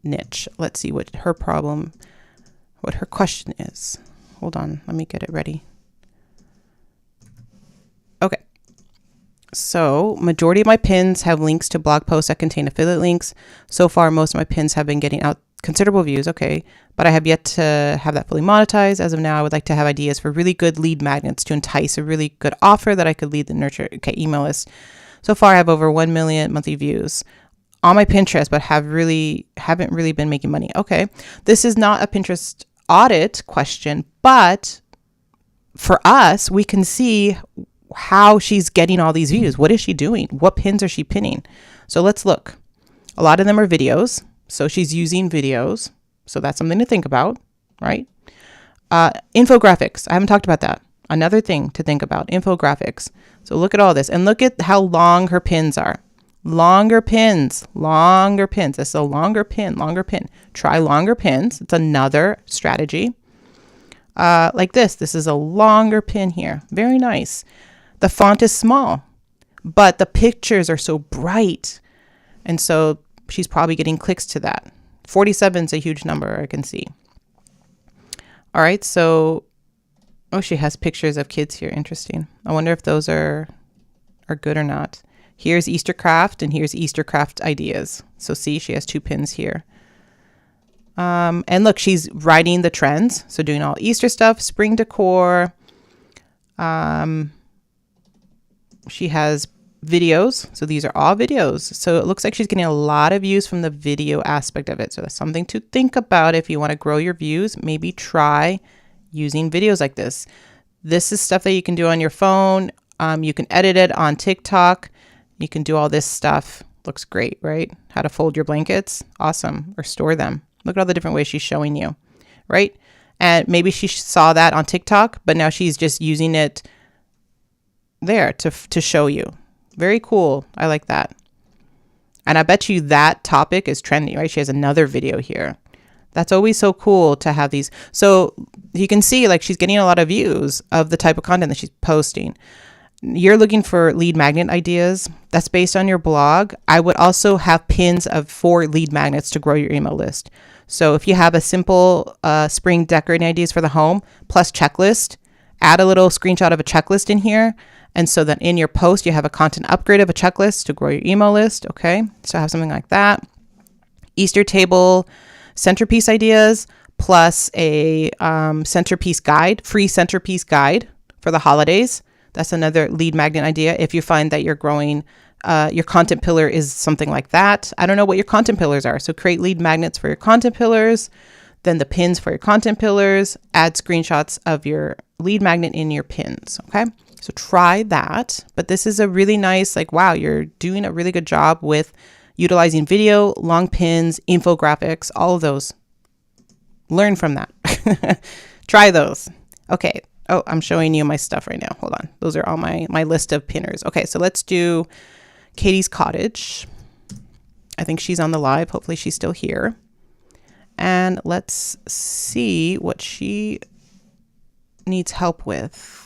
niche. Let's see what her question is. Hold on, let me get it ready. Okay. So majority of my pins have links to blog posts that contain affiliate links. So far, most of my pins have been getting considerable views. Okay. But I have yet to have that fully monetized. As of now, I would like to have ideas for really good lead magnets to entice a really good offer that I could lead the nurture. Okay. Email list. So far, I have over 1 million monthly views on my Pinterest, but haven't really been making money. Okay. This is not a Pinterest audit question, but for us, we can see how she's getting all these views. What is she doing? What pins are she pinning? So let's look. A lot of them are videos. So she's using videos. So that's something to think about, right? Infographics. I haven't talked about that. Another thing to think about, infographics. So look at all this and look at how long her pins are. Longer pins. It's a longer pin. Try longer pins. It's another strategy. Like this. This is a longer pin here. Very nice. The font is small, but the pictures are so bright. And so she's probably getting clicks to that. 47 is a huge number, I can see. All right, so, oh, she has pictures of kids here. Interesting. I wonder if those are good or not. Here's Easter craft and here's Easter craft ideas. So see, she has 2 pins here. And look, she's writing the trends. So doing all Easter stuff, spring decor. She has videos. So these are all videos. So it looks like she's getting a lot of views from the video aspect of it. So that's something to think about if you want to grow your views. Maybe try using videos like this. This is stuff that you can do on your phone. You can edit it on TikTok. You can do all this stuff. Looks great, right? How to fold your blankets. Awesome. Or store them. Look at all the different ways she's showing you, right? And maybe she saw that on TikTok, but now she's just using it there to show you. Very cool. I like that. And I bet you that topic is trending, right? She has another video here. That's always so cool to have these. So you can see like she's getting a lot of views of the type of content that she's posting. You're looking for lead magnet ideas. That's based on your blog. I would also have pins of 4 lead magnets to grow your email list. So if you have a simple spring decorating ideas for the home plus checklist, add a little screenshot of a checklist in here. And so that in your post, you have a content upgrade of a checklist to grow your email list. Okay. So have something like that. Easter table, centerpiece ideas, plus a centerpiece guide, free centerpiece guide for the holidays. That's another lead magnet idea. If you find that you're growing, your content pillar is something like that. I don't know what your content pillars are. So create lead magnets for your content pillars, then the pins for your content pillars, add screenshots of your lead magnet in your pins. Okay. So try that. But this is a really nice, like, wow, you're doing a really good job with utilizing video, long pins, infographics, all of those. Learn from that. Try those. Okay. Oh, I'm showing you my stuff right now. Hold on. Those are all my list of pinners. Okay. So let's do Katie's Cottage. I think she's on the live. Hopefully she's still here. And let's see what she needs help with.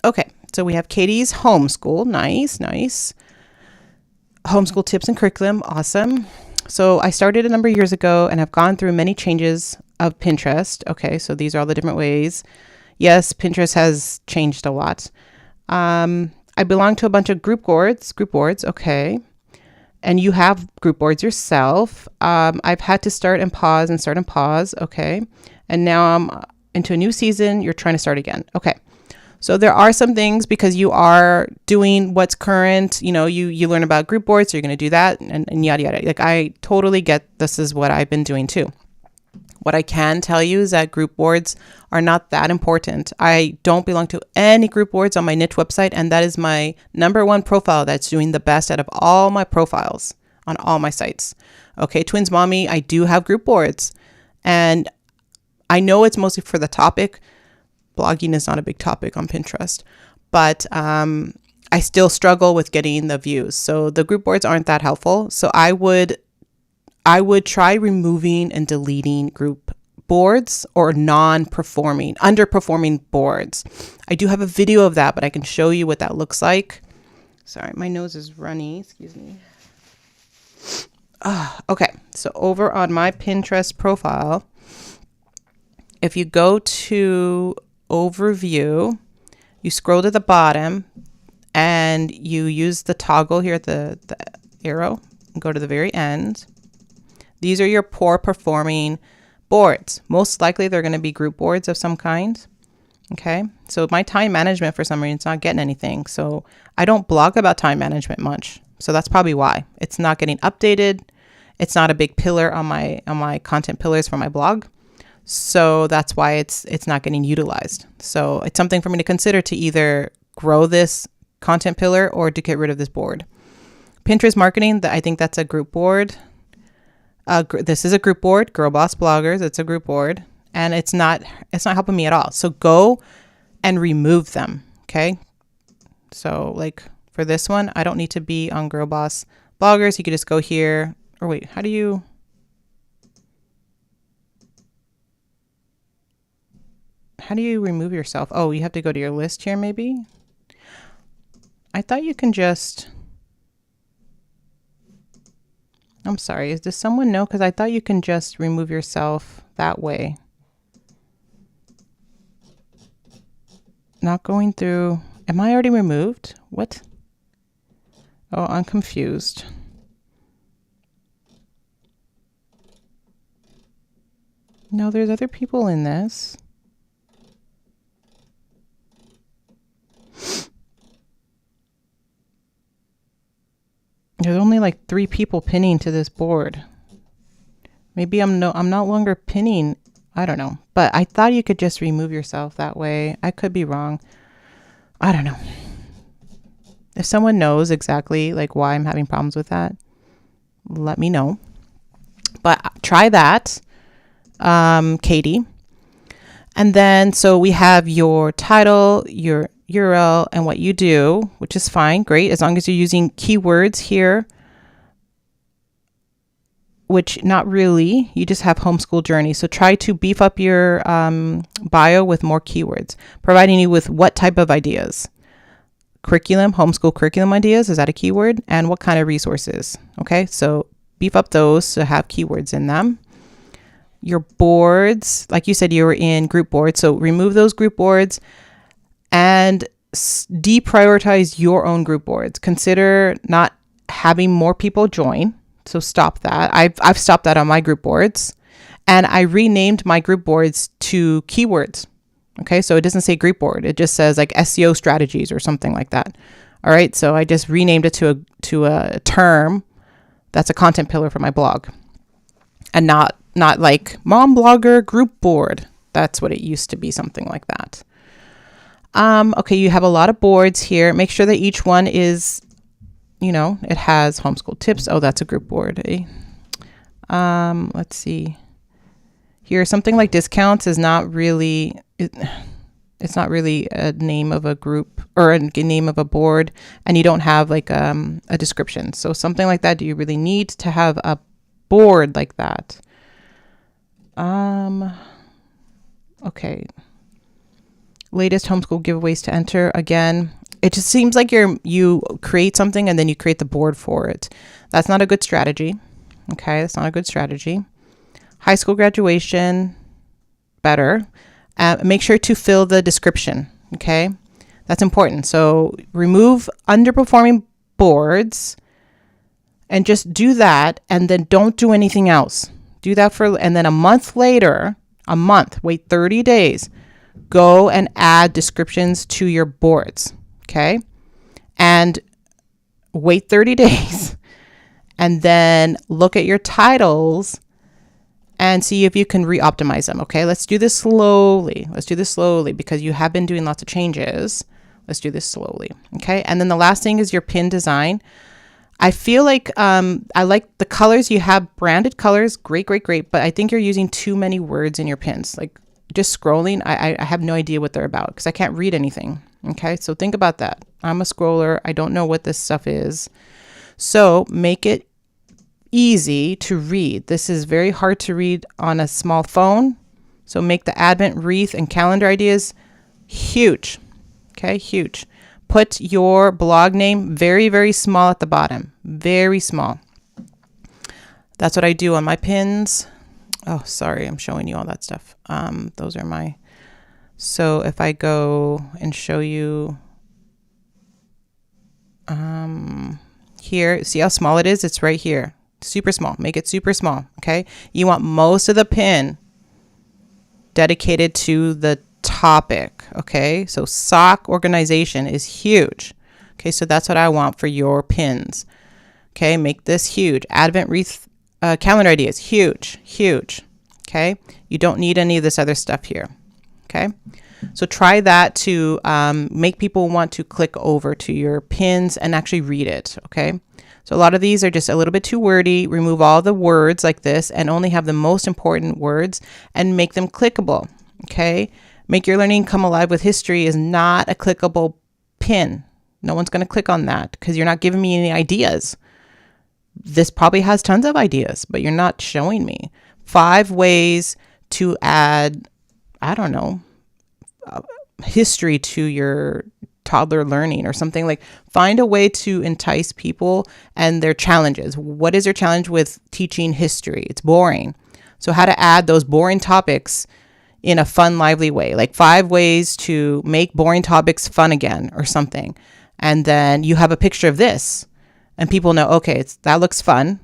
Okay, so we have Katie's Homeschool. Nice. Homeschool tips and curriculum. Awesome. So I started a number of years ago and have gone through many changes of Pinterest. Okay, so these are all the different ways. Yes, Pinterest has changed a lot. I belong to a bunch of group boards. Okay. And you have group boards yourself. I've had to start and pause. Okay. And now I'm into a new season. You're trying to start again. Okay. So there are some things because you are doing what's current, you learn about group boards, so you're going to do that and yada, yada. Like I totally get this is what I've been doing too. What I can tell you is that group boards are not that important. I don't belong to any group boards on my niche website, and that is my #1 profile that's doing the best out of all my profiles on all my sites. Okay, Twins Mommy, I do have group boards, and I know it's mostly for the topic. Blogging is not a big topic on Pinterest, but I still struggle with getting the views. So the group boards aren't that helpful. So I would try removing and deleting group boards or underperforming boards. I do have a video of that, but I can show you what that looks like. Sorry, my nose is runny. Excuse me. Okay, so over on my Pinterest profile, if you go to overview, you scroll to the bottom and you use the toggle here at the arrow and go to the very end. These are your poor performing boards. Most likely they're going to be group boards of some kind. Okay. So my time management for some reason is not getting anything. So I don't blog about time management much. So that's probably why it's not getting updated. It's not a big pillar on my content pillars for my blog. So that's why it's not getting utilized. So it's something for me to consider to either grow this content pillar or to get rid of this board. Pinterest marketing, I think that's a group board. This is a group board, Girl Boss Bloggers. It's a group board, and it's not helping me at all. So go and remove them. Okay. So like for this one, I don't need to be on Girl Boss Bloggers. You could just go here. Or wait, how do you remove yourself? Oh, you have to go to your list here maybe. I thought you can just, I'm sorry, does someone know? Because I thought you can just remove yourself that way. Not going through, am I already removed? What? Oh, I'm confused. No, there's other people in this. There's only like 3 people pinning to this board. Maybe I'm no longer pinning. I don't know. But I thought you could just remove yourself that way. I could be wrong. I don't know. If someone knows exactly like why I'm having problems with that, let me know. But try that, Katie. And then so we have your title, your URL, and what you do, which is fine, great, as long as you're using keywords here, which not really, you just have homeschool journey. So try to beef up your bio with more keywords, providing you with what type of ideas. Curriculum, homeschool curriculum ideas, is that a keyword? And what kind of resources? Okay, so beef up those to have keywords in them. Your boards, like you said, you were in group boards, so remove those group boards and deprioritize your own group boards. Consider not having more people join. So stop that. I've stopped that on my group boards, and I renamed my group boards to keywords. Okay. So it doesn't say group board. It just says like SEO strategies or something like that. All right. So I just renamed it to a term that's a content pillar for my blog, and not like mom blogger group board. That's what it used to be, something like that. Okay, you have a lot of boards here. Make sure that each one is, it has homeschool tips. Oh, that's a group board. Eh? Let's see. Here, something like discounts is not really, it's not really a name of a group or a name of a board, and you don't have like a description. So something like that, do you really need to have a board like that? Okay. Latest homeschool giveaways to enter. Again, it just seems like you create something and then you create the board for it. That's not a good strategy. Okay, that's not a good strategy. High school graduation, better. Make sure to fill the description. Okay, that's important. So remove underperforming boards and just do that, and then don't do anything else. Do that and then a month later, wait 30 days. Go and add descriptions to your boards, okay? And wait 30 days. And then look at your titles and see if you can re-optimize them, okay? Let's do this slowly. Because you have been doing lots of changes. Let's do this slowly, okay? And then the last thing is your pin design. I feel like I like the colors. You have branded colors. Great. But I think you're using too many words in your pins. Like just scrolling, I have no idea what they're about because I can't read anything. Okay, so think about that. I'm a scroller. I don't know what this stuff is. So make it easy to read. This is very hard to read on a small phone. So make the Advent wreath and calendar ideas huge. Okay, huge. Put your blog name very, very small at the bottom. Very small. That's what I do on my pins. Oh, sorry, I'm showing you all that stuff. Those are my... So if I go and show you here, see how small it is? It's right here. Super small. Make it super small. Okay. You want most of the pin dedicated to the topic. Okay. So sock organization is huge. Okay. So that's what I want for your pins. Okay. Make this huge. Advent wreath calendar ideas. Huge, huge. Okay. You don't need any of this other stuff here. Okay. So try that to make people want to click over to your pins and actually read it. Okay. So a lot of these are just a little bit too wordy. Remove all the words like this and only have the most important words and make them clickable. Okay. Make your learning come alive with history is not a clickable pin. No one's going to click on that because you're not giving me any ideas. This probably has tons of ideas, but you're not showing me 5 ways to add, I don't know, history to your toddler learning or something. Like, find a way to entice people and their challenges. What is your challenge with teaching history? It's boring. So how to add those boring topics in a fun, lively way, like 5 ways to make boring topics fun again or something. And then you have a picture of this and people know, okay, that looks fun.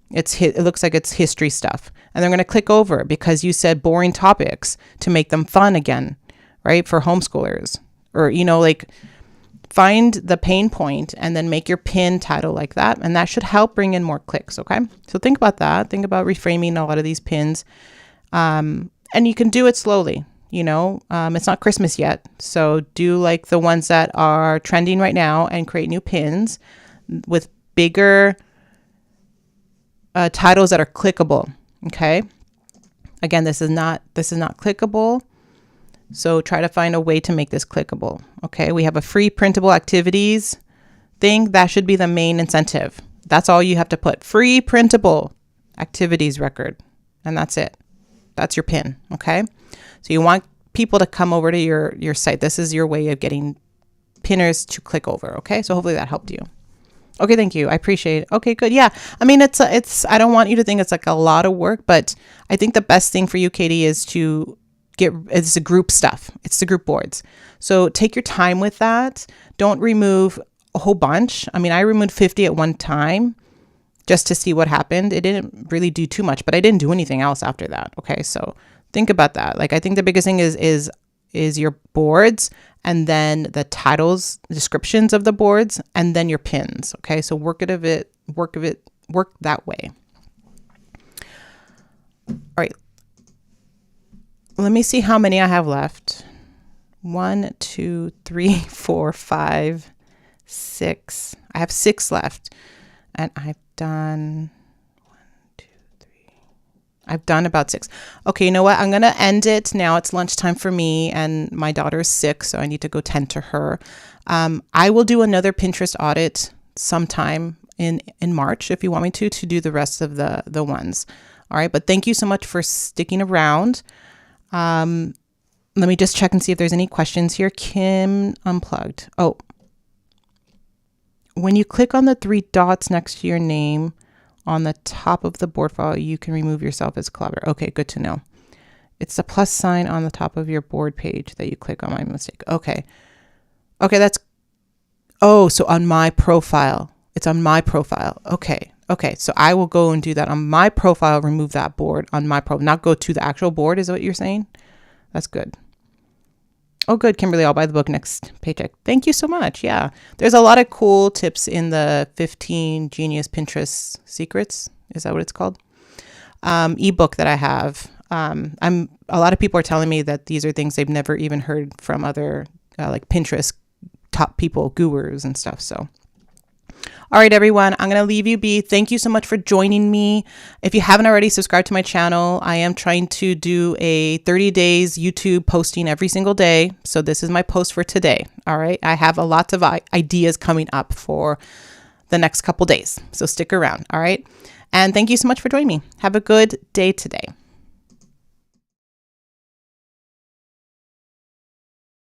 It looks like it's history stuff. And they're going to click over because you said boring topics to make them fun again, right? For homeschoolers, or, like, find the pain point and then make your pin title like that. And that should help bring in more clicks. Okay. So think about that. Think about reframing a lot of these pins. And you can do it slowly. It's not Christmas yet. So do like the ones that are trending right now and create new pins with bigger titles that are clickable. Okay. Again, this is not clickable. So try to find a way to make this clickable. Okay. We have a free printable activities thing. That should be the main incentive. That's all you have to put. Free printable activities record. And that's it. That's your pin. Okay. So you want people to come over to your site. This is your way of getting pinners to click over. Okay. So hopefully that helped you. Okay, thank you. I appreciate it. Okay, good. Yeah. I mean, it's I don't want you to think it's like a lot of work, but I think the best thing for you, Katie, is it's the group stuff. It's the group boards. So take your time with that. Don't remove a whole bunch. I mean, I removed 50 at one time just to see what happened. It didn't really do too much, but I didn't do anything else after that. Okay. So think about that. Like, I think the biggest thing is your boards, and then the titles, descriptions of the boards, and then your pins. Okay. So work that way. All right. Let me see how many I have left. 1, 2, 3, 4, 5, 6. I have 6 left. And I've done about 6. Okay, you know what? I'm going to end it now. It's lunchtime for me and my daughter is sick, so I need to go tend to her. I will do another Pinterest audit sometime in March if you want me to do the rest of the ones. All right, but thank you so much for sticking around. Let me just check and see if there's any questions here. Kim Unplugged. Oh, when you click on the 3 dots next to your name on the top of the board file, you can remove yourself as collaborator. Okay, good to know. It's the plus sign on the top of your board page that you click on. My mistake. Okay, so on my profile. It's on my profile. Okay, so I will go and do that on my profile, remove that board on my profile, not go to the actual board, is what you're saying? That's good. Oh, good, Kimberly, I'll buy the book next paycheck. Thank you so much. Yeah, there's a lot of cool tips in the 15 Genius Pinterest Secrets. Is that what it's called? Ebook that I have. A lot of people are telling me that these are things they've never even heard from other like Pinterest top people, gurus and stuff. So, all right, everyone, I'm going to leave you be. Thank you so much for joining me. If you haven't already subscribed to my channel, I am trying to do a 30 days YouTube posting every single day. So this is my post for today. All right. I have a lot of ideas coming up for the next couple days. So stick around. All right. And thank you so much for joining me. Have a good day today.